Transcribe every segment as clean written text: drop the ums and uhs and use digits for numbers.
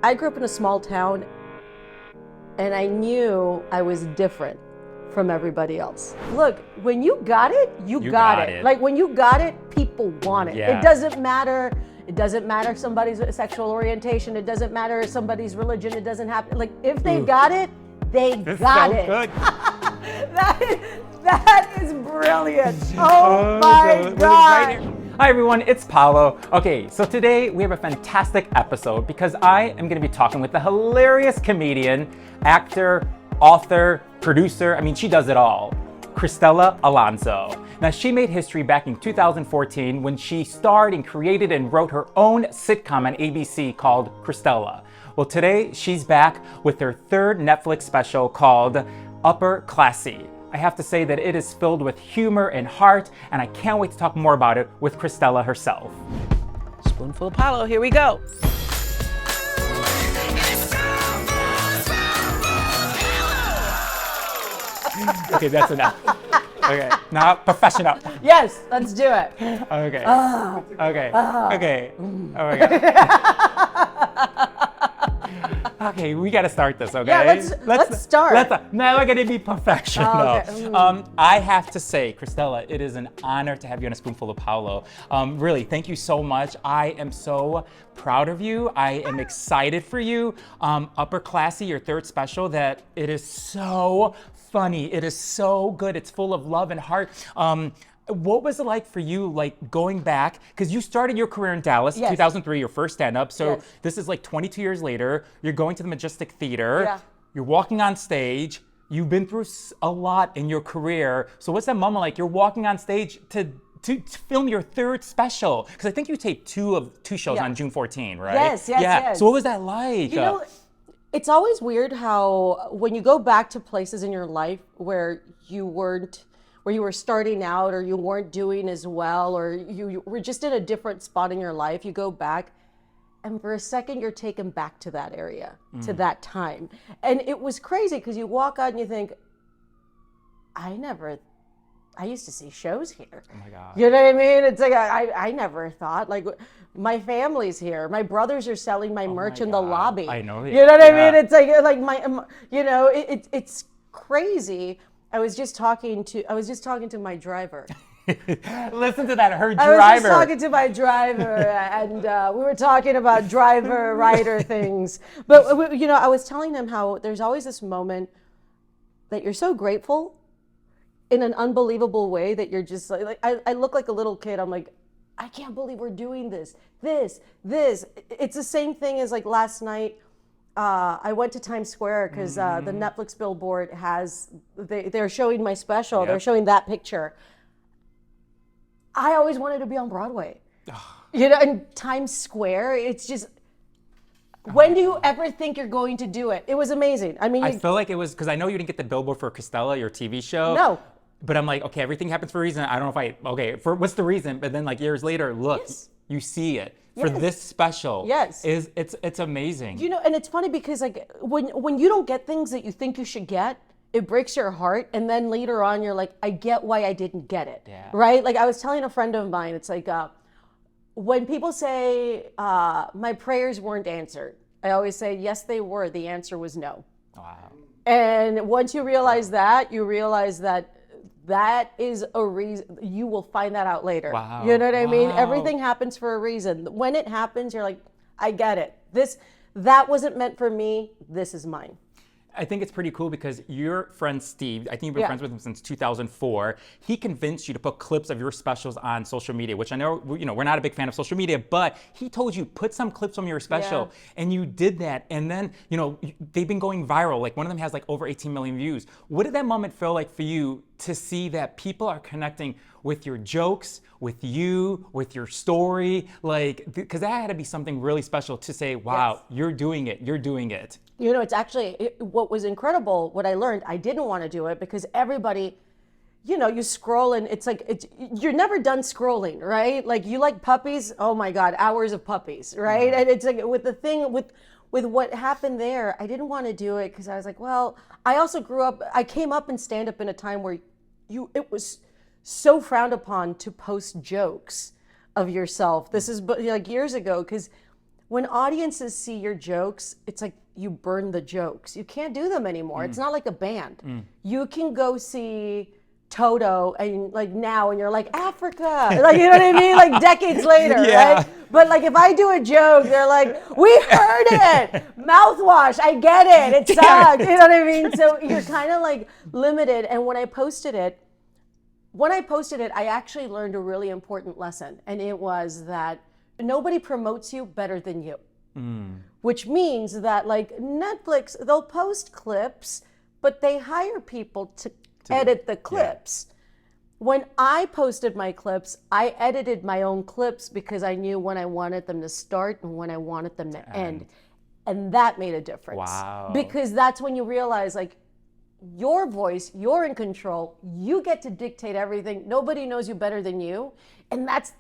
I grew up in a small town, and I knew I was different from everybody else. Look, when you got it, you got it. Like when you got it, people want it. Yeah. It doesn't matter. It doesn't matter somebody's sexual orientation. It doesn't matter somebody's religion. It doesn't happen. Like if they got it, they got it. Good. that is brilliant. Oh my God. Hi everyone, it's Paolo. Okay, so today we have a fantastic episode because I am going to be talking with the hilarious comedian, actor, author, producer. I mean, she does it all. Cristela Alonzo. Now, she made history back in 2014 when she starred and created and wrote her own sitcom on ABC called Cristela. Well, today she's back with her third Netflix special called Upper Classy. I have to say that it is filled with humor and heart, and I can't wait to talk more about it with Cristela herself. Spoonful of Apollo, here we go. Okay, that's enough. Okay, now professional. Yes, let's do it. Okay. Okay. Okay. Oh my God. Okay, we gotta start this, okay? Yeah, let's start. Now we're gonna be professional. Oh, okay. I have to say, Cristela, it is an honor to have you on A Spoonful of Paolo. Really, thank you so much. I am so proud of you. I am excited for you. Upper Classy, your third special, that it is so funny. It is so good. It's full of love and heart. What was it like for you, like going back, because you started your career in Dallas, Yes. 2003, your first stand-up, so Yes. this is like 22 years later, you're going to the Majestic Theater, Yeah. you're walking on stage, you've been through a lot in your career, so what's that moment like? You're walking on stage to film your third special, because I think you taped two shows Yeah. on June 14, right? Yes, yes, yeah. yes. So what was that like? You know, it's always weird how when you go back to places in your life where you were starting out or you weren't doing as well or you were just in a different spot in your life, you go back and for a second you're taken back to that area, to that time. And it was crazy because you walk out and you think, I used to see shows here. Oh my God. You know what I mean? It's like, I never thought, like, my family's here. My brothers are selling my merch in the God. lobby. I know. You know what I Yeah. mean? It's like my, you know, it's crazy. I was just talking to my driver. Listen to that, her driver. I was just talking to my driver, and we were talking about driver-rider things. But, you know, I was telling him how there's always this moment that you're so grateful in an unbelievable way that you're just like I look like a little kid. I'm like, I can't believe we're doing this. It's the same thing as like last night. I went to Times Square because the Netflix billboard they're showing my special. Yep. They're showing that picture. I always wanted to be on Broadway. You know, in Times Square, it's just, when do you ever think you're going to do it? It was amazing. I mean, I feel like it was, because I know you didn't get the billboard for Cristela, your TV show. No. But I'm like, okay, everything happens for a reason. I don't know if what's the reason? But then like years later, look, Yes. you see it. For Yes. this special. Yes. It's amazing. You know, and it's funny because like when you don't get things that you think you should get, it breaks your heart. And then later on, you're like, I get why I didn't get it. Yeah. Right? Like I was telling a friend of mine, it's like when people say my prayers weren't answered, I always say, yes, they were. The answer was no. Wow. And once you realize that is a reason. You will find that out later. Wow. You know what I mean? Wow. Everything happens for a reason. When it happens, you're like, I get it. That wasn't meant for me. This is mine. I think it's pretty cool because your friend Steve, I think you've been Yeah. friends with him since 2004. He convinced you to put clips of your specials on social media, which I know, you know, we're not a big fan of social media, but he told you put some clips from your special, and you did that. And then, you know, they've been going viral. Like one of them has like over 18 million views. What did that moment feel like for you to see that people are connecting with your jokes, with you, with your story? Like, because that had to be something really special to say, wow, Yes. you're doing it. You know, it's actually, what was incredible, what I learned, I didn't want to do it because everybody, you know, you scroll and it's like, you're never done scrolling, right? Like you like puppies, oh my God, hours of puppies, right? And it's like with the thing, with what happened there, I didn't want to do it because I was like, well, I came up in stand-up in a time where it was so frowned upon to post jokes of yourself. This is like years ago because when audiences see your jokes, it's like you burn the jokes. You can't do them anymore. It's not like a band. You can go see Toto and like now and you're like Africa, like, you know what I mean, like decades later, right? But like if I do a joke, they're like, we heard it, mouthwash, I get it, it sucked, you know what I mean? So you're kind of like limited. And when I posted it, I actually learned a really important lesson, and it was that nobody promotes you better than you. Which means that like Netflix, they'll post clips, but they hire people to edit the clips. When I posted my clips, I edited my own clips because I knew when I wanted them to start and when I wanted them to end. And that made a difference. Wow. Because that's when you realize like your voice, you're in control, you get to dictate everything. Nobody knows you better than you. And that's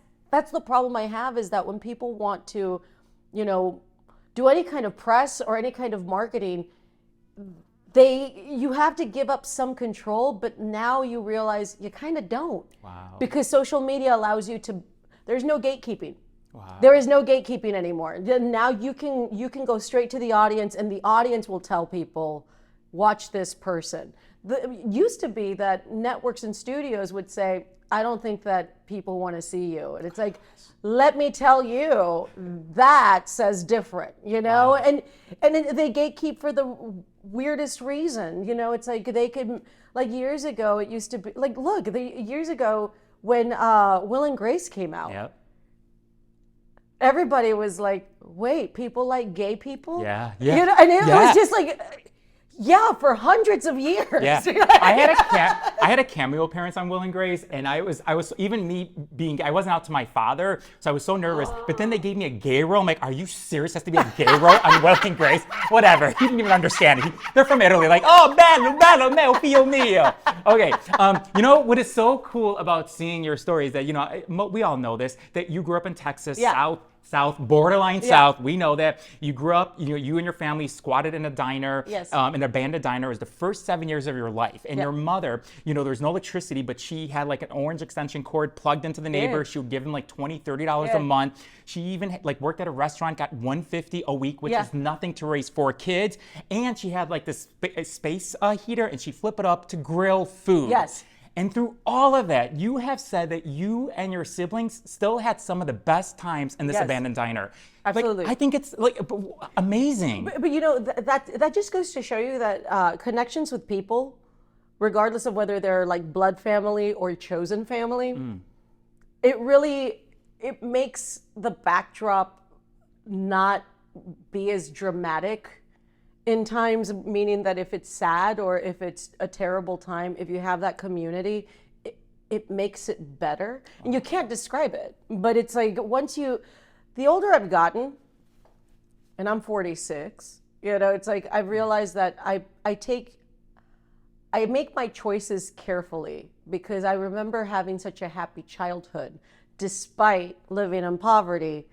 the problem I have, is that when people want to, do any kind of press or any kind of marketing, you have to give up some control, but now you realize you kind of don't. Wow. Because social media allows you to, there's no gatekeeping. Wow. There is no gatekeeping anymore. Now you can go straight to the audience, and the audience will tell people, watch this person. It used to be that networks and studios would say, I don't think that people want to see you. And it's like, let me tell you, that says different, Wow. and they gatekeep for the weirdest reason. It's like they could, like years ago, it used to be like, look, years ago when Will and Grace came out, Yep. everybody was like, wait, people like gay people? Yeah. And it was just like, yeah, for hundreds of years. Yeah, I had a cameo appearance on Will and Grace, and I was even me being, I wasn't out to my father, so I was so nervous. But then they gave me a gay role. I'm like, are you serious? It has to be a gay role on Will and Grace? Whatever. He didn't even understand it. They're from Italy, like, oh, bello, mio, figlio mio. Okay, what is so cool about seeing your stories that we all know this, that you grew up in Texas, South, borderline South. We know that you grew up, you and your family squatted in a diner, an abandoned diner. It was the first 7 years of your life. And your mother, there was no electricity, but she had like an orange extension cord plugged into the neighbor. She would give them like $20, $30 a month. She even like worked at a restaurant, got $150 a week, which is nothing to raise 4 kids. And she had like this space heater, and she flip it up to grill food. Yes. And through all of that, you have said that you and your siblings still had some of the best times in this abandoned diner. Absolutely. Like, I think it's like amazing. But that just goes to show you that connections with people, regardless of whether they're like blood family or chosen family, it makes the backdrop not be as dramatic in times, meaning that if it's sad or if it's a terrible time, if you have that community, it makes it better. And you can't describe it, but it's like the older I've gotten, and I'm 46, it's like I've realized that I make my choices carefully, because I remember having such a happy childhood despite living in poverty.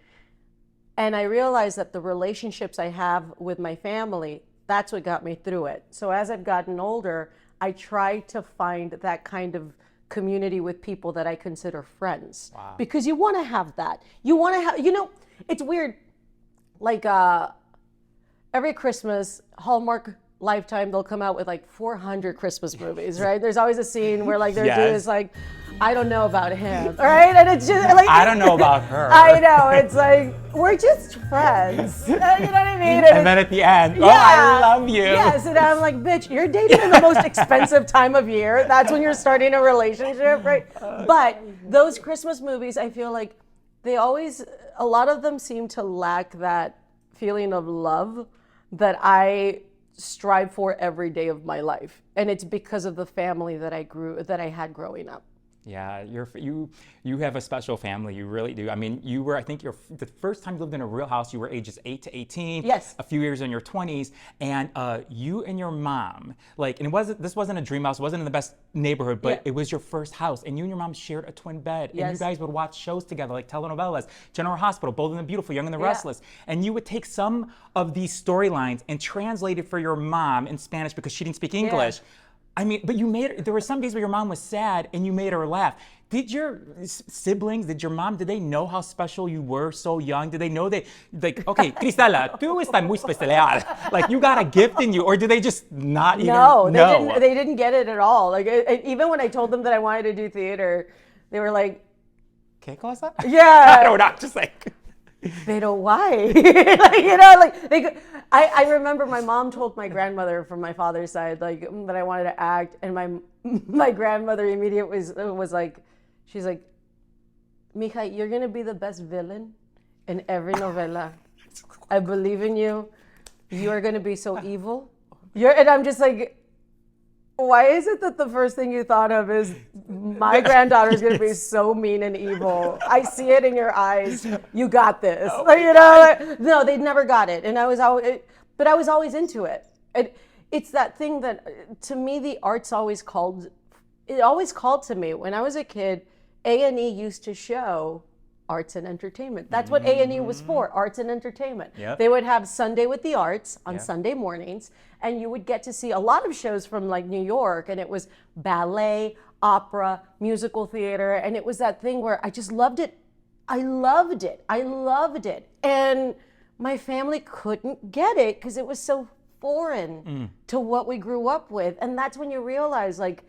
And I realized that the relationships I have with my family, that's what got me through it. So as I've gotten older, I try to find that kind of community with people that I consider friends. Wow. Because you want to have that. You want to have, it's weird. Like every Christmas, Hallmark, Lifetime, they'll come out with like 400 Christmas movies, right? There's always a scene where like they're doing this like, I don't know about him, right? And it's just like, I don't know about her. I know, it's like, we're just friends. You know what I mean? And then at the end, I love you. Yes, and I'm like, bitch, you're dating in the most expensive time of year. That's when you're starting a relationship, right? But those Christmas movies, I feel like a lot of them seem to lack that feeling of love that I strive for every day of my life. And it's because of the family that I had growing up. Yeah, you have a special family. You really do. I mean, I think the first time you lived in a real house, you were ages 8 to 18. Yes. A few years in your 20s, and you and your mom, this wasn't a dream house. It wasn't in the best neighborhood, but it was your first house, and you and your mom shared a twin bed, and you guys would watch shows together, like telenovelas, General Hospital, Bold and the Beautiful, Young and the Restless, and you would take some of these storylines and translate it for your mom in Spanish because she didn't speak English. I mean, but there were some days where your mom was sad and you made her laugh. did your siblings, did your mom, did they know how special you were so young? Did they know that, like, okay, Cristela, tú estás muy especial. Like, you got a gift in you, or did they just not even No, know? they didn't get it at all. Like, even when I told them that I wanted to do theater, they were like, ¿Qué cosa? yeah. I don't know, just like... They don't why. Like, you know, like I remember my mom told my grandmother from my father's side, like, that I wanted to act, and my grandmother immediately was like, she's like, Mija, you're gonna be the best villain in every novela. I believe in you. You are gonna be so evil. And I'm just like, why is it that the first thing you thought of is my granddaughter's going to be so mean and evil? I see it in your eyes. You got this. Like, you know, like, no, they never got it. And I was always into it. It's that thing that, to me, the arts always called to me. When I was a kid, A&E used to show arts and entertainment. That's what A&E was for, arts and entertainment. Yep. They would have Sunday with the Arts on Sunday mornings, and you would get to see a lot of shows from like New York, and it was ballet, opera, musical theater, and it was that thing where I just loved it. I loved it. And my family couldn't get it because it was so foreign to what we grew up with. And that's when you realize, like,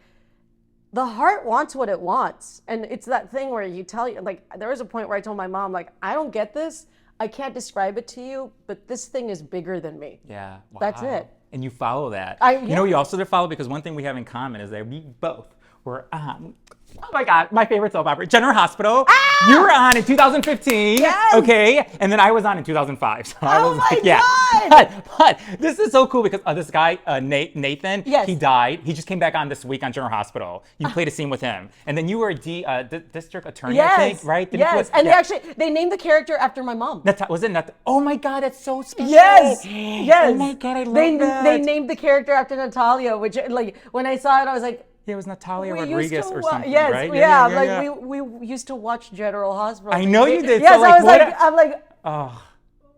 the heart wants what it wants. And it's that thing where you tell you, like, there was a point where I told my mom, like, I don't get this. I can't describe it to you, but this thing is bigger than me. Yeah. Wow. That's it. And you follow that. You know, you also did follow, because one thing we have in common is that we both were on, oh my God, my favorite soap opera, General Hospital. Ah! You were on in 2015. Yes. Okay. And then I was on in 2005. So I was my yeah. God. But this is so cool because this guy, Nathan, Yes. he died. He just came back on this week on General Hospital. You played a scene with him. And then you were a district attorney, I think, right? Didn't Yes. you? And they named the character after my mom. Was it not? Oh my God, that's so special. Yes. Yes. Oh my God, I love that. They named the character after Natalia, which, like, when I saw it, I was like, yeah, it was Natalia we Rodriguez or something, yes, right? Yeah, we used to watch General Hospital. I know you did. Yes, so, like, I'm like, oh.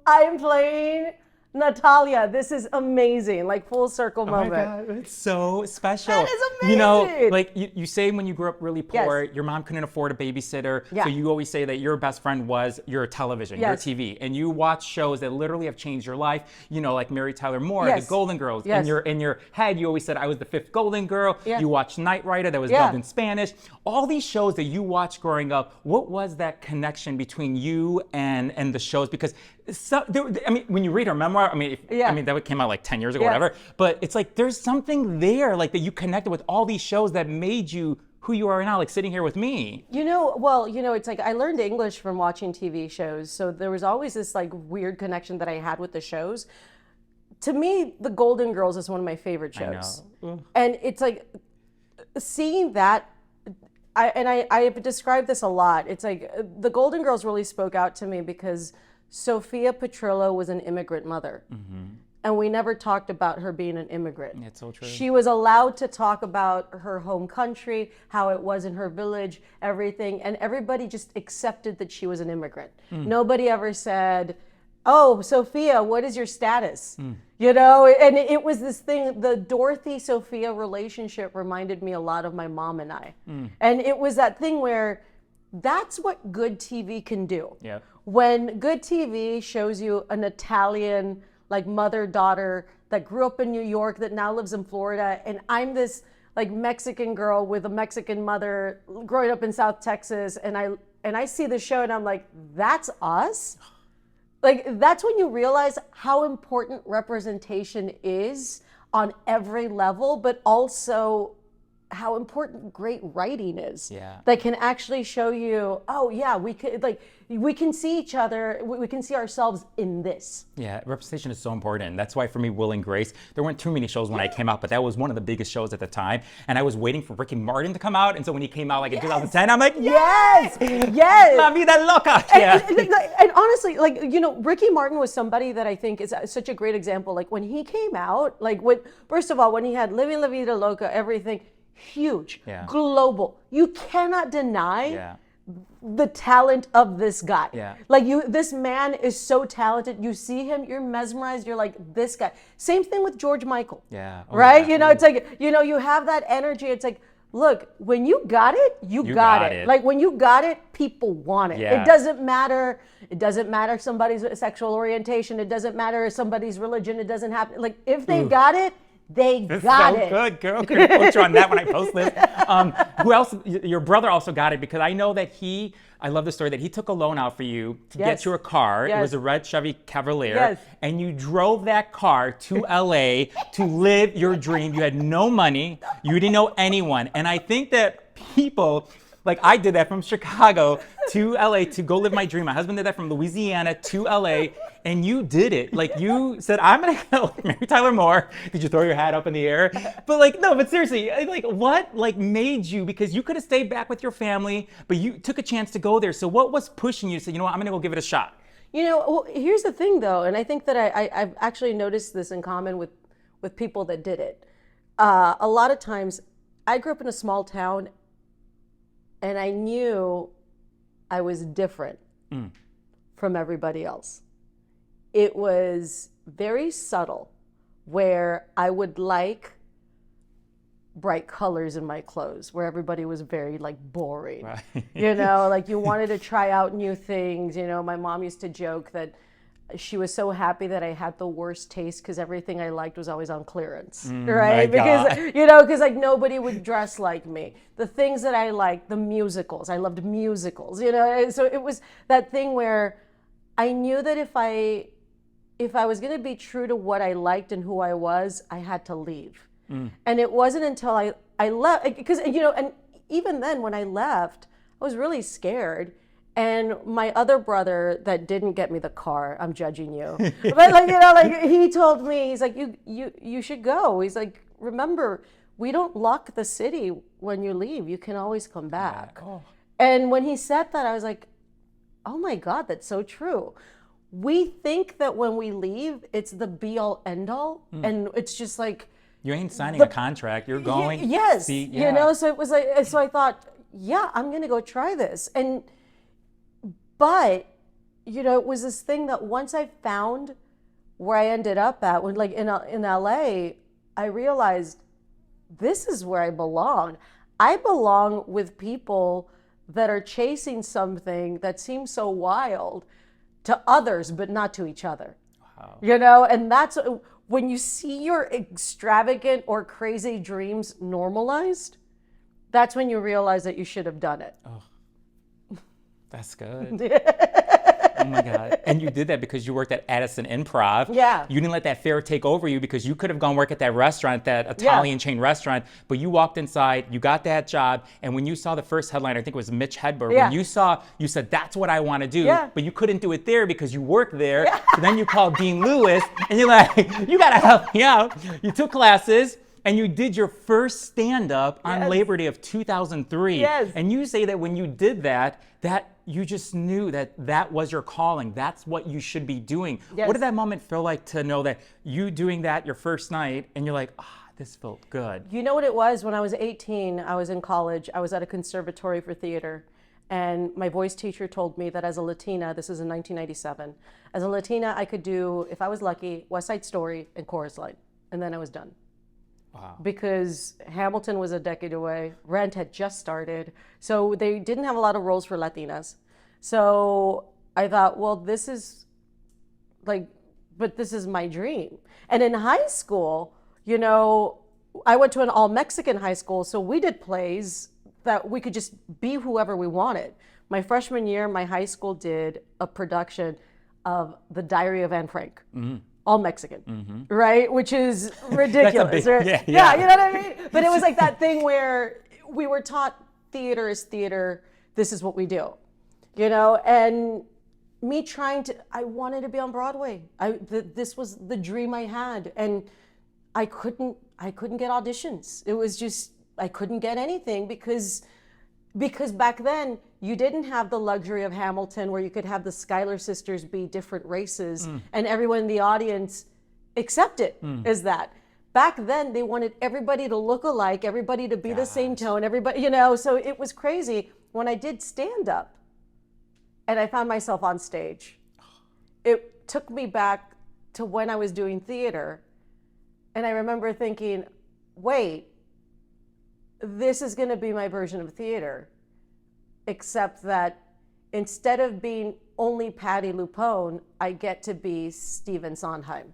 I'm playing Natalia. This is amazing. Like, full circle moment. Oh my God, it's so special. That is amazing. You know, like you say when you grew up really poor, Yes. your mom couldn't afford a babysitter. Yeah. So you always say that your best friend was your television, Yes. your TV. And you watch shows that literally have changed your life. You know, like Mary Tyler Moore, Yes. The Golden Girls. Yes. In your head, you always said, I was the fifth Golden Girl. Yeah. You watched Knight Rider that was Yeah. dubbed in Spanish. All these shows that you watched growing up, what was that connection between you and the shows? Because when you read her memoir, that came out like 10 years ago, Yeah. whatever. But it's like there's something there, like that you connected with all these shows that made you who you are now, like sitting here with me. It's like I learned English from watching TV shows, so there was always this like weird connection that I had with the shows. To me, The Golden Girls is one of my favorite shows. I know. And it's like seeing that. I've described this a lot. It's like The Golden Girls really spoke out to me because Sophia Petrillo was an immigrant mother. Mm-hmm. And we never talked about her being an immigrant. It's so true. She was allowed to talk about her home country, how it was in her village, everything. And everybody just accepted that she was an immigrant. Nobody ever said, oh, Sophia, what is your status? You know, and it was this thing, the Dorothy-Sophia relationship reminded me a lot of my mom and I. And it was that thing where that's what good TV can do. Yeah. When good TV shows you an Italian, like, mother-daughter that grew up in New York that now lives in Florida, and I'm this like Mexican girl with a Mexican mother growing up in South Texas, and I see the show and I'm like, that's us? Like, that's when you realize how important representation is on every level, but also how important great writing is. Yeah. That can actually show you, oh yeah, we can see each other, we can see ourselves in this. Yeah, representation is so important. That's why for me, Will and Grace, there weren't too many shows when I came out, but that was one of the biggest shows at the time. And I was waiting for Ricky Martin to come out. And so when he came out like in 2010, I'm like, yes, yes. La vida loca. And honestly, like, you know, Ricky Martin was somebody that I think is such a great example. Like, when he came out, like, first of all, when he had Living La Vida Loca, everything, huge, global. You cannot deny the talent of this guy. Yeah. Like, this man is so talented. You see him, you're mesmerized. You're like, this guy. Same thing with George Michael. Yeah. Right? You know, it's like, you know, you have that energy. It's like, look, when you got it, you got it. Like when you got it, people want it. Yeah. It doesn't matter. It doesn't matter somebody's sexual orientation. It doesn't matter somebody's religion. It doesn't happen. Like if they got it, they got it. Good, girl. Could put you on that when I post this. Who else? Your brother also got it because I know that I love the story that he took a loan out for you to get you a car. It was a red Chevy Cavalier. And you drove that car to LA to live your dream. You had no money. You didn't know anyone. And I think that people, like I did that from Chicago to LA to go live my dream. My husband did that from Louisiana to LA. And you did it. Like you said, I'm gonna go marry Tyler Moore. Did you throw your hat up in the air? But like, no, but seriously, like what like made you, because you could have stayed back with your family, but you took a chance to go there. So what was pushing you to say, you know what, I'm gonna go give it a shot? You know, well, here's the thing though, and I think that I've actually noticed this in common with people that did it. A lot of times, I grew up in a small town and I knew I was different from everybody else. It was very subtle where I would like bright colors in my clothes, where everybody was very like boring. Right. You know, like you wanted to try out new things. You know, my mom used to joke that she was so happy that I had the worst taste because everything I liked was always on clearance, right? Because, you know, because like nobody would dress like me. The things that I liked, the musicals, I loved musicals, you know? So it was that thing where I knew that if I was going to be true to what I liked and who I was, I had to leave. And it wasn't until I left, because, you know, and even then when I left, I was really scared. And my other brother that didn't get me the car, I'm judging you, but like, you know, like he told me, he's like, you should go. He's like, remember, we don't lock the city when you leave. You can always come back. Yeah. Oh. And when he said that, I was like, oh my God, that's so true. We think that when we leave, it's the be all end all. And it's just like, you ain't signing a contract. You're going. Yes. You know, so it was like, so I thought, yeah, I'm going to go try this. But, you know, it was this thing that once I found where I ended up at, when like in LA, I realized this is where I belong. I belong with people that are chasing something that seems so wild to others, but not to each other. Wow. You know, and that's when you see your extravagant or crazy dreams normalized, that's when you realize that you should have done it. Oh. That's good. Oh my God. And you did that because you worked at Addison Improv. Yeah. You didn't let that fear take over you because you could have gone work at that restaurant, that Italian chain restaurant, but you walked inside, you got that job, and when you saw the first headline, I think it was Mitch Hedberg, when you said, that's what I want to do, but you couldn't do it there because you worked there. So then you called Dean Lewis, and you're like, you got to help me out. You took classes. And you did your first stand-up on Labor Day of 2003. Yes. And you say that when you did that you just knew that was your calling. That's what you should be doing. Yes. What did that moment feel like to know that you doing that your first night and you're like, this felt good? You know what it was? When I was 18, I was in college. I was at a conservatory for theater. And my voice teacher told me that as a Latina, this is in 1997, as a Latina, I could do, if I was lucky, West Side Story and Chorus Line. And then I was done. Wow. Because Hamilton was a decade away, Rent had just started, so they didn't have a lot of roles for Latinas. So I thought, well, this is my dream. And in high school, you know, I went to an all-Mexican high school, so we did plays that we could just be whoever we wanted. My freshman year, my high school did a production of The Diary of Anne Frank. Mm-hmm. All Mexican, right? Which is ridiculous. Right? Yeah, you know what I mean? But it was like that thing where we were taught theater is theater. This is what we do, you know? And me I wanted to be on Broadway. This was the dream I had. And I couldn't get auditions. It was just, I couldn't get anything because back then you didn't have the luxury of Hamilton where you could have the Schuyler sisters be different races and everyone in the audience accept it as that. Back then they wanted everybody to look alike, everybody to be the same tone, everybody, you know, so it was crazy. When I did stand up and I found myself on stage, it took me back to when I was doing theater. And I remember thinking, wait, this is going to be my version of theater, except that instead of being only Patti LuPone, I get to be Stephen Sondheim.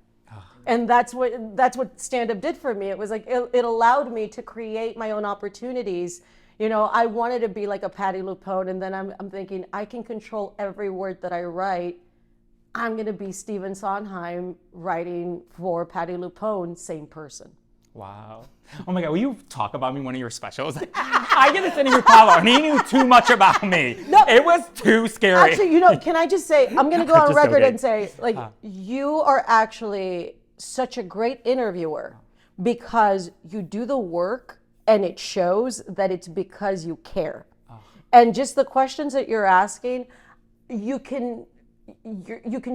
And that's what stand-up did for me. It was like it allowed me to create my own opportunities. You know, I wanted to be like a Patti LuPone, and then I'm thinking I can control every word that I write. I'm going to be Stephen Sondheim writing for Patti LuPone, same person. Wow. Oh my God, will you talk about me in one of your specials? I get this interview with Paulo, and he knew too much about me. No. It was too scary. Actually, you know, can I just say, I'm going to go on Just record joking. and say, like, you are actually such a great interviewer because you do the work and it shows that it's because you care. And just the questions that you're asking, you can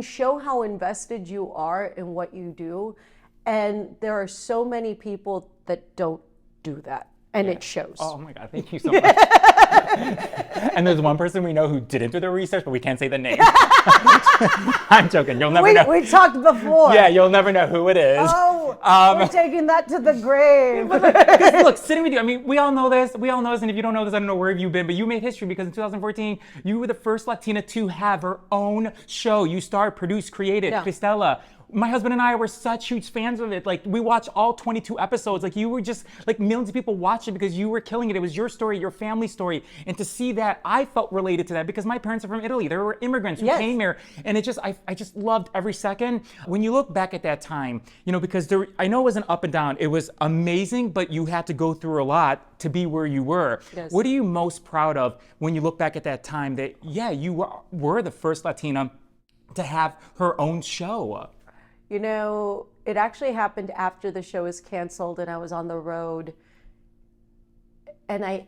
show how invested you are in what you do. And there are so many people that don't do that. And it shows. Oh my God, thank you so much. And there's one person we know who didn't do the research, but we can't say the name. I'm joking, you'll never know. We talked before. Yeah, you'll never know who it is. Oh, we're taking that to the grave. Because look, sitting with you, I mean, we all know this, and if you don't know this, I don't know where you've been, but you made history because in 2014, you were the first Latina to have her own show. You starred, produced, created, Cristela. My husband and I were such huge fans of it. Like, we watched all 22 episodes. Like, you were just, like, millions of people watched it because you were killing it. It was your story, your family story. And to see that, I felt related to that because my parents are from Italy. They were immigrants who came here. And it just, I just loved every second. When you look back at that time, you know, because I know it was an up and down. It was amazing, but you had to go through a lot to be where you were. Yes. What are you most proud of when you look back at that time that, you were the first Latina to have her own show? You know, it actually happened after the show was canceled and I was on the road. And I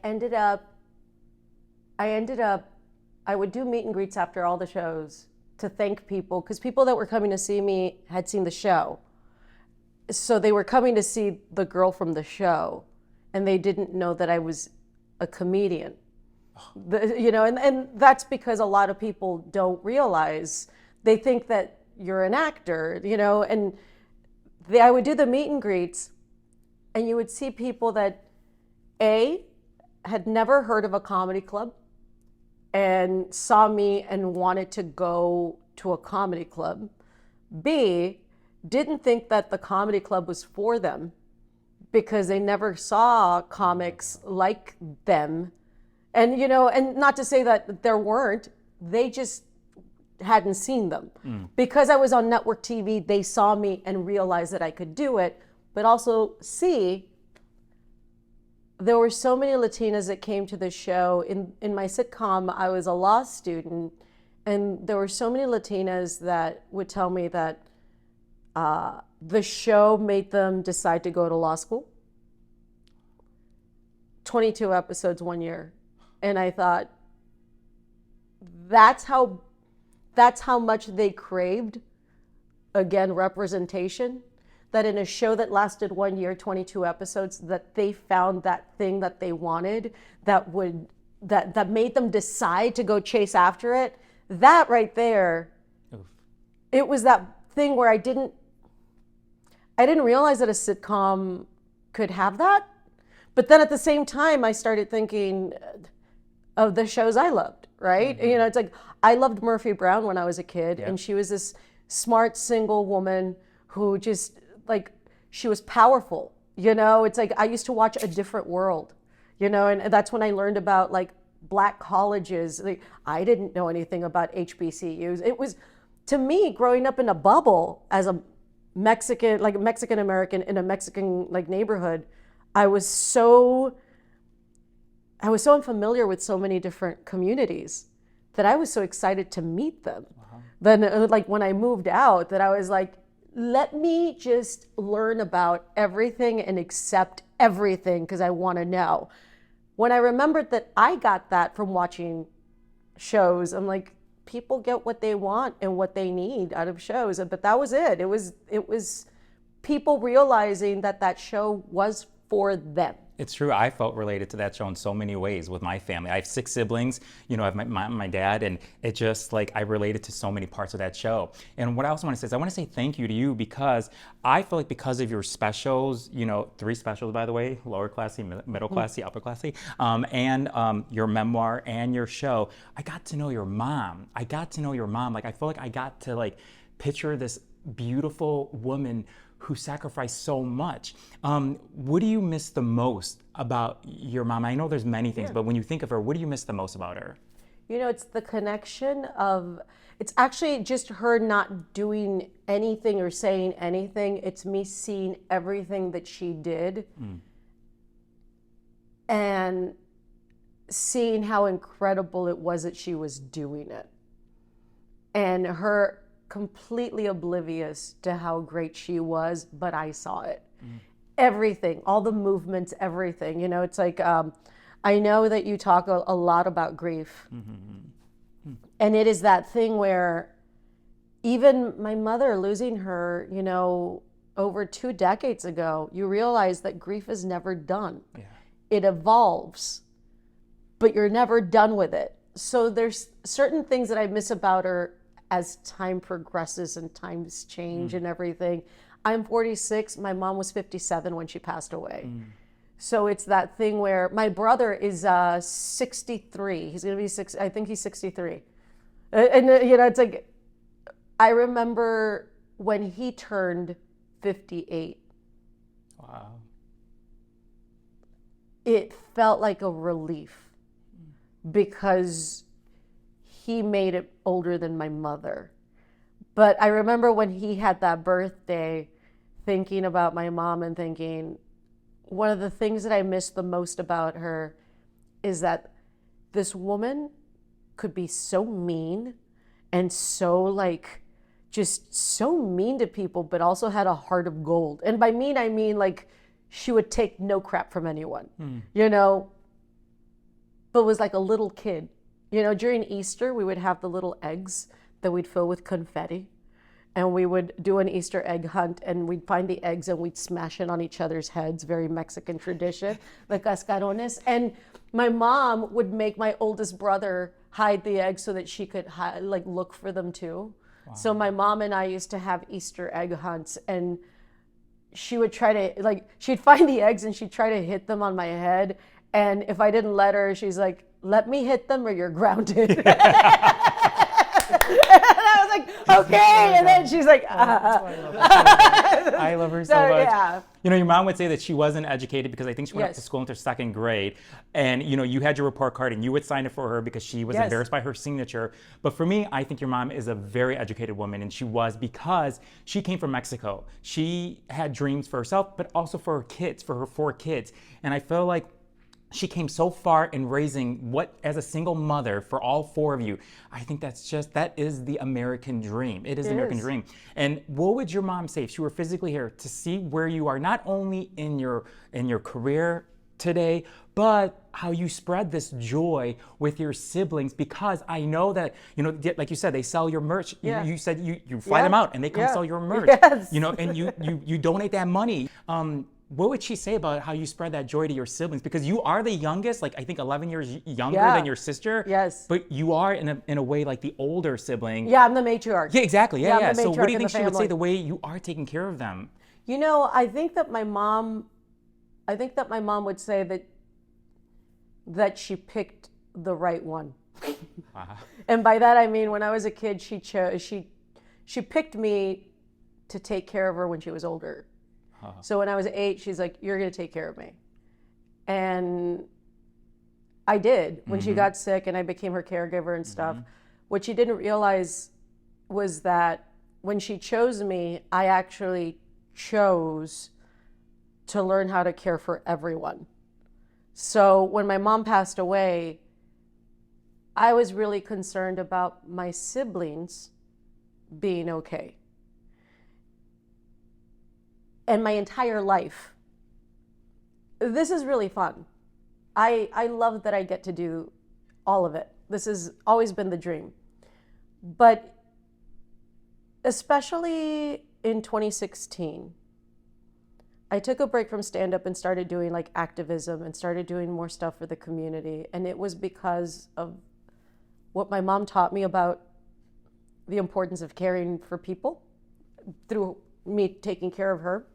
would do meet and greets after all the shows to thank people, because people that were coming to see me had seen the show. So they were coming to see the girl from the show, and they didn't know that I was a comedian. You know, and that's because a lot of people don't realize, they think that you're an actor, you know, and I would do the meet and greets, and you would see people that had never heard of a comedy club and saw me and wanted to go to a comedy club. B, didn't think that the comedy club was for them because they never saw comics like them. And, you know, and not to say that there weren't, they just hadn't seen them. Because I was on network TV, they saw me and realized that I could do it. But also, C, there were so many Latinas that came to the show. In my sitcom, I was a law student, and there were so many Latinas that would tell me that the show made them decide to go to law school. 22 episodes 1 year. And I thought, that's how much they craved, again, representation, that in a show that lasted 1 year, 22 episodes, that they found that thing that they wanted, that made them decide to go chase after it. That right there, it was that thing where I didn't realize that a sitcom could have that. But then at the same time, I started thinking of the shows I loved, right? You know, it's like, I loved Murphy Brown when I was a kid, and she was this smart single woman who just, like, she was powerful, you know? It's like, I used to watch A Different World, you know, and that's when I learned about, like, black colleges. Like, I didn't know anything about HBCUs. It was, to me, growing up in a bubble as a Mexican, like a Mexican American in a Mexican, like, neighborhood, I was so unfamiliar with so many different communities that I was so excited to meet them. Then, like, when I moved out, that I was like, let me just learn about everything and accept everything because I want to know. When I remembered that I got that from watching shows, I'm like, people get what they want and what they need out of shows. But that was it. It was people realizing that show was for them. It's true. I felt related to that show in so many ways with my family. I have 6 siblings, I have my mom and my dad, and it just like I related to so many parts of that show. And what I also want to say is I want to say thank you to you because I feel like because of your specials, 3 specials, by the way, lower classy, middle classy, upper classy, and your memoir and your show, I got to know your mom. Like, I feel like I got to like picture this beautiful woman who sacrificed so much. What do you miss the most about your mom? I know there's many things, but when you think of her, what do you miss the most about her? It's the connection of, it's actually just her not doing anything or saying anything. It's me seeing everything that she did and seeing how incredible it was that she was doing it. And her completely oblivious to how great she was, but I saw it. Everything, all the movements, everything. It's like, I know that you talk a lot about grief. And it is that thing where even my mother losing her, over 2 decades ago, you realize that grief is never done. Yeah. It evolves, but you're never done with it. So there's certain things that I miss about her as time progresses and times change and everything. I'm 46. My mom was 57 when she passed away. So it's that thing where my brother is 63. He's going to be 6. I think he's 63. And it's like, I remember when he turned 58. Wow. It felt like a relief because he made it older than my mother. But I remember when he had that birthday, thinking about my mom and thinking, one of the things that I miss the most about her is that this woman could be so mean and so like, just so mean to people, but also had a heart of gold. And by mean, I mean like she would take no crap from anyone, but was like a little kid. During Easter, we would have the little eggs that we'd fill with confetti. And we would do an Easter egg hunt, and we'd find the eggs and we'd smash it on each other's heads, very Mexican tradition, the cascarones. And my mom would make my oldest brother hide the eggs so that she could look for them too. Wow. So my mom and I used to have Easter egg hunts, and she would try to, she'd find the eggs and she'd try to hit them on my head. And if I didn't let her, she's like, let me hit them or you're grounded. And I was like, okay. And then she's like, I love her so much. Yeah. Your mom would say that she wasn't educated because I think she went up to school into 2nd grade. And, you had your report card and you would sign it for her because she was embarrassed by her signature. But for me, I think your mom is a very educated woman, and she was because she came from Mexico. She had dreams for herself, but also for her kids, for her 4 kids. And I feel like she came so far in raising as a single mother for all 4 of you. I think that is the American dream. It is the American dream. And what would your mom say if she were physically here to see where you are, not only in your career today, but how you spread this joy with your siblings? Because I know that, like you said, they sell your merch. Yeah. You said you fly them out and they come sell your merch. Yes. And you donate that money. What would she say about how you spread that joy to your siblings? Because you are the youngest, I think 11 years younger than your sister. Yes. But you are in a way like the older sibling. Yeah, I'm the matriarch. Yeah, exactly. Yeah. I'm the So what do you matriarch think in she would say family. the way you are taking care of them? I think that my mom would say that she picked the right one. And by that I mean, when I was a kid, she picked me to take care of her when she was older. So when I was 8, she's like, you're going to take care of me. And I did when she got sick and I became her caregiver and stuff. What she didn't realize was that when she chose me, I actually chose to learn how to care for everyone. So when my mom passed away, I was really concerned about my siblings being okay. And my entire life. This is really fun. I love that I get to do all of it. This has always been the dream. But especially in 2016, I took a break from stand-up and started doing like activism and started doing more stuff for the community. And it was because of what my mom taught me about the importance of caring for people through me taking care of her.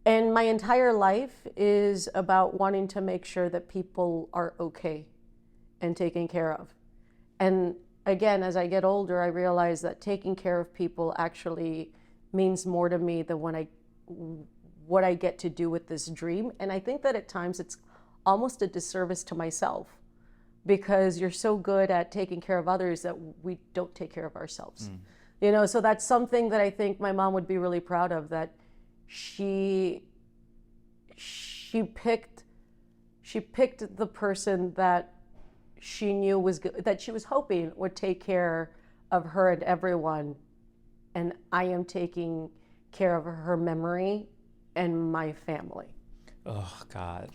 And my entire life is about wanting to make sure that people are okay and taken care of. And again, as I get older, I realize that taking care of people actually means more to me than what I get to do with this dream. And I think that at times it's almost a disservice to myself, because you're so good at taking care of others that we don't take care of ourselves. You know, so that's something that I think my mom would be really proud of, that she picked the person that she knew was good, that she was hoping would take care of her and everyone. And I am taking care of her memory and my family. Oh, God.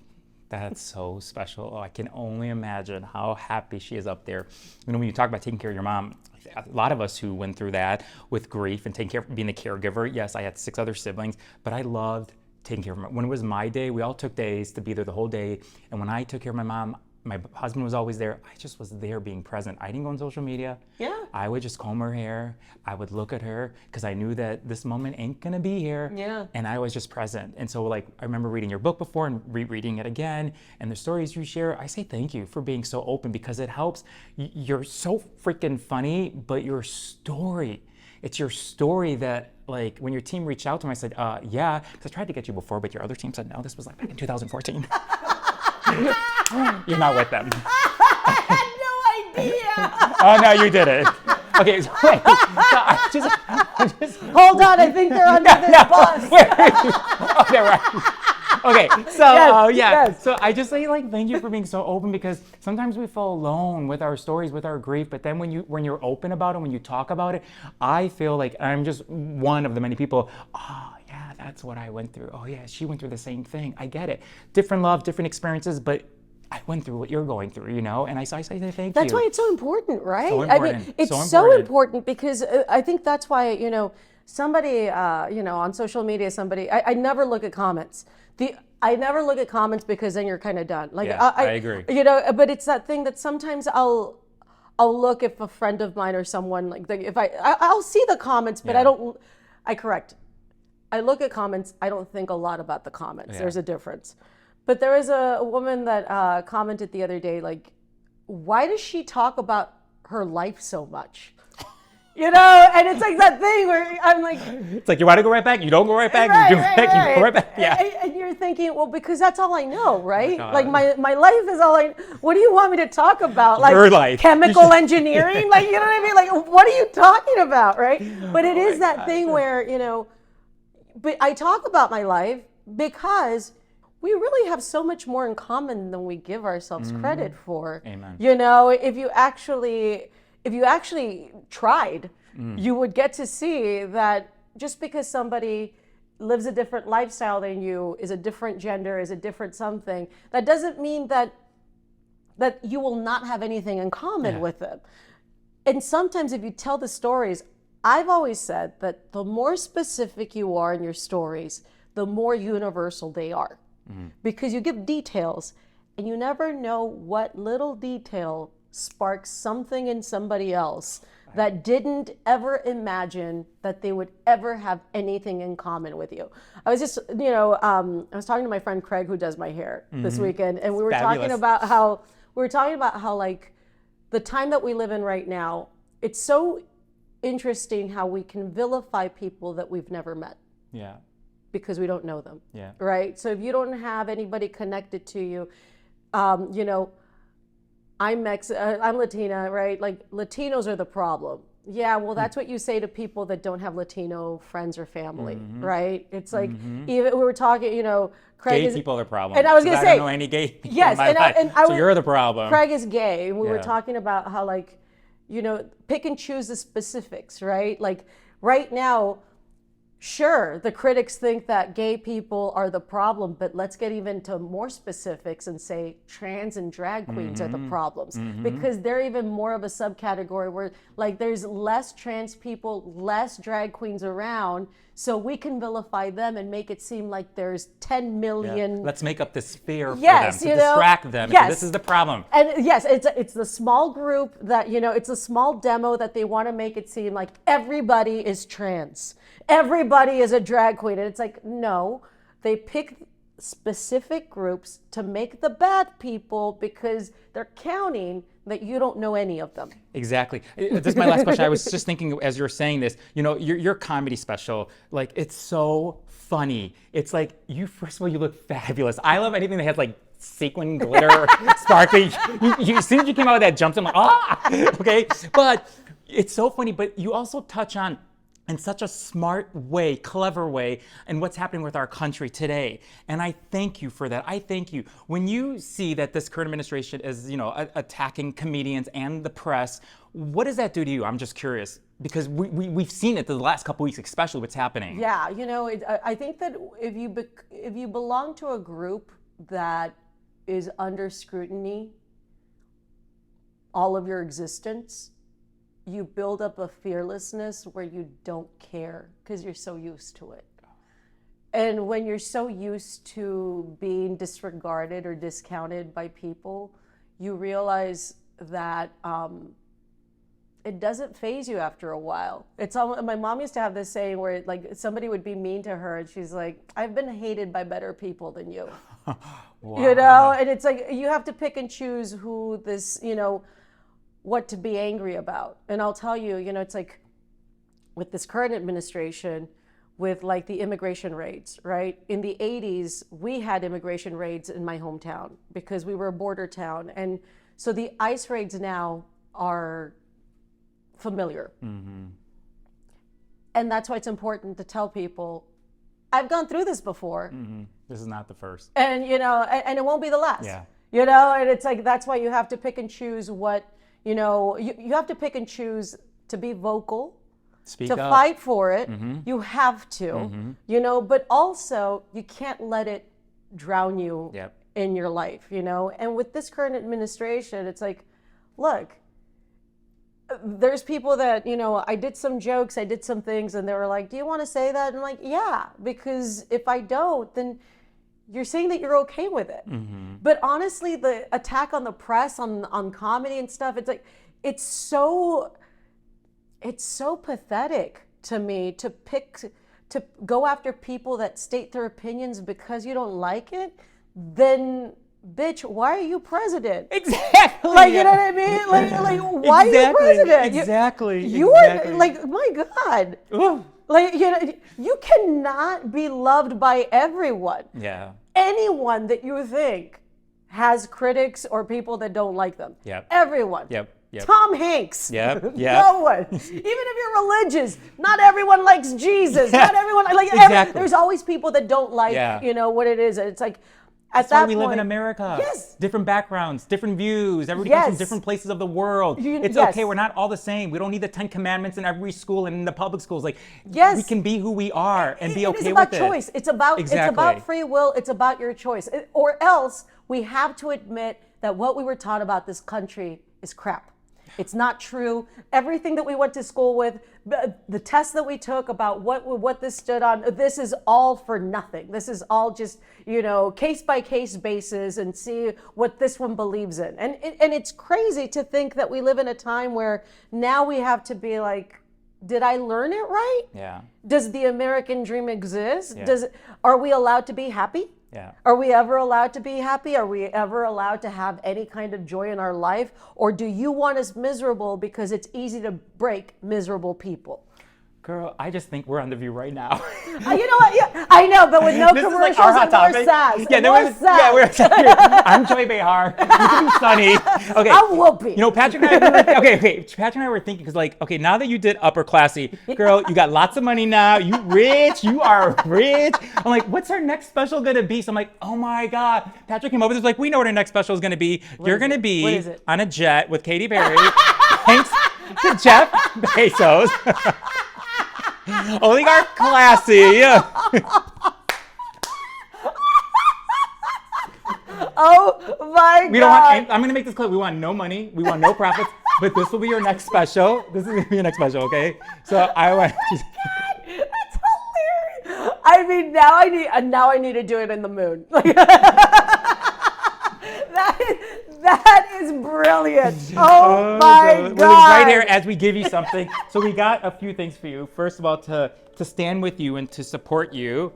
That's so special. Oh, I can only imagine how happy she is up there. You know, when you talk about taking care of your mom, a lot of us who went through that with grief and taking care, being the caregiver. Yes, I had 6 other siblings, but I loved taking care of my mom. When it was my day, we all took days to be there the whole day. And when I took care of my mom, my husband was always there. I just was there being present. I didn't go on social media. Yeah. I would just comb her hair. I would look at her because I knew that this moment ain't gonna be here. Yeah. And I was just present. And so like, I remember reading your book before and rereading it again. And the stories you share, I say thank you for being so open, because it helps. You're so freaking funny, but your story, it's your story that, like, when your team reached out to me, I said, yeah, because I tried to get you before, but your other team said no. This was like back in 2014. You're not with them. I had no idea. Oh, no, you did it. Okay, so wait. So I just Hold on, I think they're under this bus. Okay, right. Okay, so yes. So I just say, like, thank you for being so open, because sometimes we feel alone with our stories, with our grief. But then when you're open about it, when you talk about it, I feel like I'm just one of the many people. Oh yeah, that's what I went through. Oh yeah, she went through the same thing. I get it. Different love, different experiences, but I went through what you're going through, you know, and I say thank you. That's why it's so important, right? So important. I mean, it's so important because I think that's why, you know, somebody, on social media, I never look at comments. I never look at comments, because then you're kind of done. Like, yeah, I agree. You know, but it's that thing that sometimes I'll look, if a friend of mine or someone, like, if I'll see the comments, but I look at comments. I don't think a lot about the comments. Yeah. There's a difference. But there was a woman that commented the other day, like, why does she talk about her life so much? You know, and it's like that thing where I'm like... It's like, you want to go right back? You don't go right back? Right, you go right back? Yeah. And you're thinking, well, because that's all I know, right? Like, my life is all I... What do you want me to talk about? Like, her life. Chemical engineering? Like, you know what I mean? Like, what are you talking about, right? But it is that thing where, you know... But I talk about my life because we really have so much more in common than we give ourselves credit for. Amen. You know, if you actually tried, you would get to see that just because somebody lives a different lifestyle than you, is a different gender, is a different something, that doesn't mean that you will not have anything in common with them. And sometimes if you tell the stories, I've always said that the more specific you are in your stories, the more universal they are. Because you give details and you never know what little detail sparks something in somebody else that didn't ever imagine that they would ever have anything in common with you. I was just, I was talking to my friend Craig, who does my hair this weekend, and we were talking about how like the time that we live in right now, it's so interesting how we can vilify people that we've never met. Yeah. Because we don't know them. Yeah. Right? So if you don't have anybody connected to you, I'm Latina, right? Like, Latinos are the problem. Yeah, well, that's what you say to people that don't have Latino friends or family, right? It's like, even we were talking, Craig gay people are the problem. And I was going to say, I don't know any gay people yes, in my life, so you're the problem. Craig is gay, and we were talking about how, like, pick and choose the specifics, right? Like, right now, sure, the critics think that gay people are the problem, but let's get even to more specifics and say trans and drag queens are the problems, because they're even more of a subcategory where, like, there's less trans people, less drag queens around. so we can vilify them and make it seem like there's 10 million. Let's make up this fear Yes, for them to distract them. Yes. This is the problem. And yes, it's the small group that, it's a small demo that they want to make it seem like everybody is trans. Everybody is a drag queen. And it's like, no, they pick specific groups to make the bad people because they're counting that you don't know any of them. Exactly. This is my last question. I was just thinking as you were saying this, your comedy special, like, it's so funny. It's like, first of all, you look fabulous. I love anything that has like sequin, glitter, sparkly. As soon as you came out with that jump, I'm like, okay. But it's so funny, but you also touch on in such a smart way, clever way, and what's happening with our country today. And I thank you for that. I thank you. When you see that this current administration is, attacking comedians and the press, what does that do to you? I'm just curious, because we've seen it the last couple weeks, especially what's happening. Yeah, I think that if you belong to a group that is under scrutiny all of your existence, you build up a fearlessness where you don't care because you're so used to it. And when you're so used to being disregarded or discounted by people, you realize that it doesn't faze you after a while. My mom used to have this saying where like somebody would be mean to her and she's like, I've been hated by better people than you. Wow. And it's like you have to pick and choose who this, what to be angry about. And I'll tell you, it's like with this current administration, with like the immigration raids, right? In the 80s, we had immigration raids in my hometown because we were a border town. And so the ICE raids now are familiar. Mm-hmm. And that's why it's important to tell people, I've gone through this before. Mm-hmm. This is not the first. And, and it won't be the last. Yeah. And it's like, that's why you have to pick and choose what, you have to pick and choose to be vocal, Speak to up. fight for it. Mm-hmm. You have to, Mm-hmm. But also you can't let it drown you Yep. in your life, And with this current administration, it's like, look, there's people that, I did some jokes, I did some things, and they were like, do you want to say that? And I'm like, yeah, because if I don't, then you're saying that you're okay with it. Mm-hmm. But honestly, the attack on the press, on comedy and stuff, it's like, it's so pathetic to me to go after people that state their opinions because you don't like it. Then, bitch, why are you president? Exactly. Like, you know what I mean? Like why are you president? Exactly. You are like, my God. Ooh. Like, you cannot be loved by everyone. Yeah. Anyone that you think has critics or people that don't like them. Yep. Everyone. Yep. Tom Hanks. Yep. No one. Even if you're religious, not everyone likes Jesus. Yeah. Not everyone like. Exactly. There's always people that don't like, what it is. It's like. That's why we live in America. Yes. Different backgrounds, different views. Everybody Yes. comes from different places of the world. It's yes. okay. We're not all the same. We don't need the 10 commandments in every school and in the public schools. Like, Yes. we can be who we are and be okay with it. It's about choice. It's about Exactly. free will. It's about your choice. Or else we have to admit that what we were taught about this country is crap. It's not true. Everything that we went to school with, the tests that we took about what this stood on, this is all for nothing. This is all just, case by case basis and see what this one believes in. And it's crazy to think that we live in a time where now we have to be like, did I learn it right? Yeah. Does the American dream exist? Yeah. Are we allowed to be happy? Yeah. Are we ever allowed to be happy? Are we ever allowed to have any kind of joy in our life? Or do you want us miserable because it's easy to break miserable people? Girl, I just think we're on The View right now. You know what? Yeah, I know, but with no This is commercials like our hot and more topic. sass. Yeah, More sass. I'm Joy Behar. You can be sunny. Okay. I'm Whoopi. Patrick and I Patrick and I were thinking, because now that you did upper classy, girl, you got lots of money now. You rich. You are rich. I'm like, what's our next special going to be? So I'm like, oh my God. Patrick came over. He's like, we know what our next special is going to be. You're going to be on a jet with Katy Perry. Thanks to Jeff Bezos. Oligarch classy. Oh my God. We don't want, I'm going to make this clear. We want no money. We want no profits. But this will be your next special. This is going to be your next special, okay? So I want That's hilarious. I mean, now I need to do it in the moon. That is brilliant. Oh my God. Right here as we give you something. So we got a few things for you. First of all, to stand with you and to support you.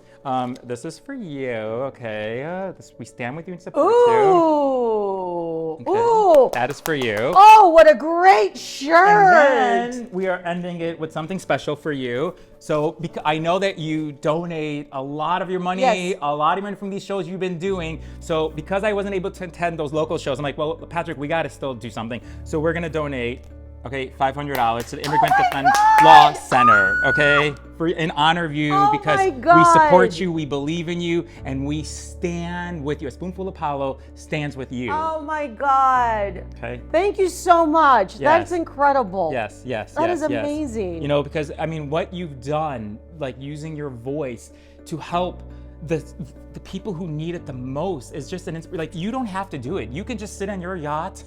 This is for you, okay? We stand with you and support you. Ooh. Okay. Ooh. That is for you. Oh, what a great shirt. And then we are ending it with something special for you. So I know that you donate a lot of your money, Yes. a lot of money from these shows you've been doing. So because I wasn't able to attend those local shows, I'm like, well, Patrick, we got to still do something. So we're going to donate, okay, $500 to the Immigrant Defense Law Center, okay? In honor of you, Oh because my we God. support you, we believe in you, and we stand with you. A Spoonful of Apollo stands with you. Oh my God. Okay. Thank you so much. Yes. That's incredible. Yes. That is amazing. You know, because I mean, what you've done, like using your voice to help the people who need it the most is just an inspiration. Like, you don't have to do it. You can just sit on your yacht,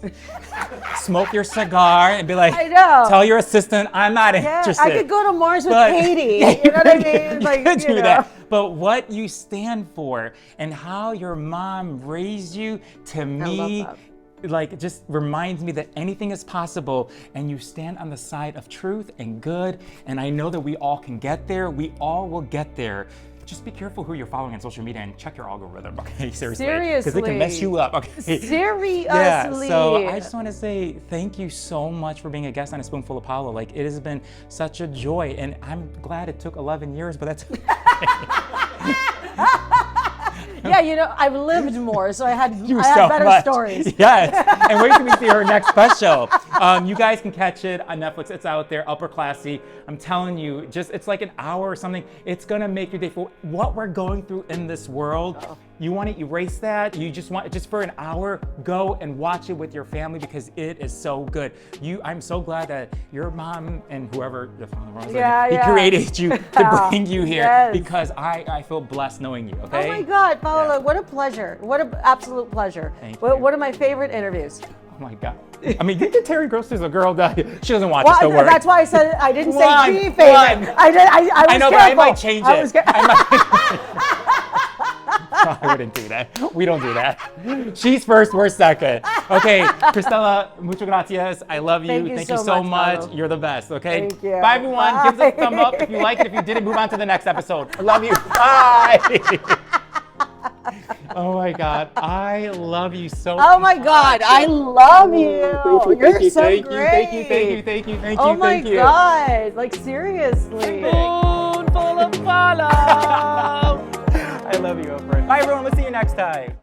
smoke your cigar, and be like, I know. tell your assistant, I'm not Yeah, interested. I could go to Mars with But- Katie. You know what I mean? Like, you could do know. that. But what you stand for and how your mom raised you, to me, love like, just reminds me that anything is possible, and you stand on the side of truth and good. And I know that we all can get there. We all will get there. Just be careful who you're following on social media and check your algorithm, okay? Seriously. Because it can mess you up, okay? Seriously. Yeah, so I just want to say thank you so much for being a guest on A Spoonful of Apollo. Like, it has been such a joy, and I'm glad it took 11 years, but that's okay. Yeah, you know, I've lived more, so I had You had so better much. stories. Yes, and wait till we see her next special. You guys can catch it on Netflix. It's out there, Upper Classy. I'm telling you, it's like an hour or something. It's gonna make your day. For what we're going through in this world, you want to erase that. You just want just for an hour, go and watch it with your family because it is so good. I'm so glad that your mom and whoever he created you to bring you here because I feel blessed knowing you. Okay. Oh my God, Paola, what a pleasure. What an absolute pleasure. Thank you. One of my favorite interviews. Oh my God. I mean, you get Terry Gross as a girl. She doesn't watch it, don't worry. That's why I said I didn't say One, G favorite. one. I was know, careful. but I might change I it. was I wouldn't do that. We don't do that. She's first, we're second. Okay, Cristela, muchas gracias. I love you. Thank you so so much. much. You're the best, okay? Thank you. Bye, everyone. Bye. Give us a thumb up if you like it. If you didn't, move on to the next episode. I love you. Bye. Oh my God, I love you so much. Oh my God, I love you. You're so thank great. you, thank you. Oh my God, like seriously. Spoonful of Apollo. I love you, Oprah. Bye, everyone. We'll see you next time.